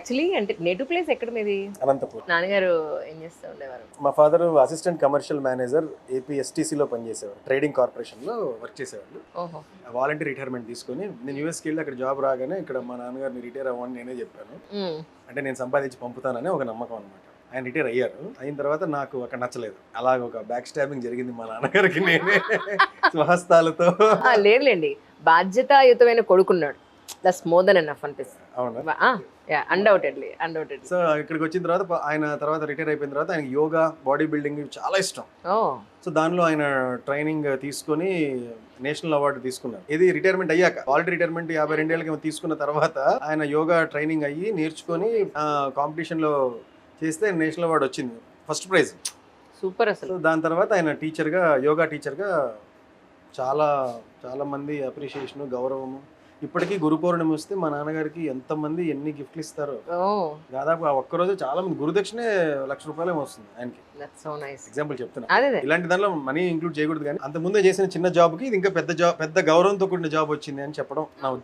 Actually అంటే native place ఎక్కడ మీది? అనంతపూర్. నాన్నగారు ఏం చేస్తూ ఉండేవారు? మా ఫాదర్ అసిస్టెంట్ కమర్షియల్ మేనేజర్ ఏపీఎస్టీసీలో పనిచేసేవారు, ట్రేడింగ్ కార్పొరేషన్లో వర్క్ చేసేవాళ్ళు. ఓహో. వాలంటీర్ రిటైర్మెంట్ తీసుకొని నేను యూఎస్కి వెళ్ళి అక్కడ జాబ్ రాగానే ఇక్కడ మా నాన్నగారిని రిటైర్ అవ్వని నేనే చెప్పాను. మ్మ్. అంటే నేను సంపాదించి పంపుతానని ఒక నమ్మకం అనమాట. ఆయన రిటైర్ అయ్యారు. అయిన తర్వాత నాకు అక్కడ నచ్చలేదు. అలాగ ఒక బ్యాక్ స్టాబింగ్ జరిగింది మా నాన్నగారికి నేనే స్వహస్తాలతో. లేదులేండి, బాధ్యతాయుతమైన కొడుకున్నాడు. దట్స్ మోర్ దెన్ ఎనఫ్ అనిపిస్తుంది. అవునా? అన్డౌటెడ్లీ. సో ఇక్కడికి వచ్చిన తర్వాత ఆయన తర్వాత రిటైర్ అయిపోయిన తర్వాత ఆయనకి యోగా, బాడీ బిల్డింగ్ ఇవి చాలా ఇష్టం. ఓ. సో దానిలో ఆయన ట్రైనింగ్ తీసుకొని నేషనల్ అవార్డు తీసుకున్నారు. ఇది రిటైర్మెంట్ అయ్యాక, ఆల్రెడీ రిటైర్మెంట్ 52 ఏళ్ళకి తీసుకున్న తర్వాత ఆయన యోగా ట్రైనింగ్ అయ్యి నేర్చుకొని కాంపిటీషన్లో చేస్తే నేషనల్ అవార్డు వచ్చింది, ఫస్ట్ ప్రైజ్. సూపర్ అసలు. సో దాని తర్వాత ఆయన టీచర్గా, యోగా టీచర్గా చాలా చాలా మంది అప్రిషియేషన్, గౌరవము. ఇప్పటికీ గురు పౌర్ణమి వస్తే మా నాన్నగారికి ఎంతమంది ఎన్ని గిఫ్ట్లు ఇస్తారో. ఓ. దాదాపు ఆ ఒక్కరోజు చాలా మంది, గురుదక్షిణే ₹1,00,000 వస్తుంది ఆయనకి. That's so nice. ఎగ్జాంపుల్ చెప్తున్నా. అదే ఇలాంటి దానిలో మనీ ఇంక్లూడ్ చేయకూడదు, కానీ అంత ముందే చేసిన చిన్న జాబ్కి ఇది ఇంకా పెద్ద గౌరవంతో కూడిన జాబ్ వచ్చింది అని చెప్పడం నా ఉద్దేశం.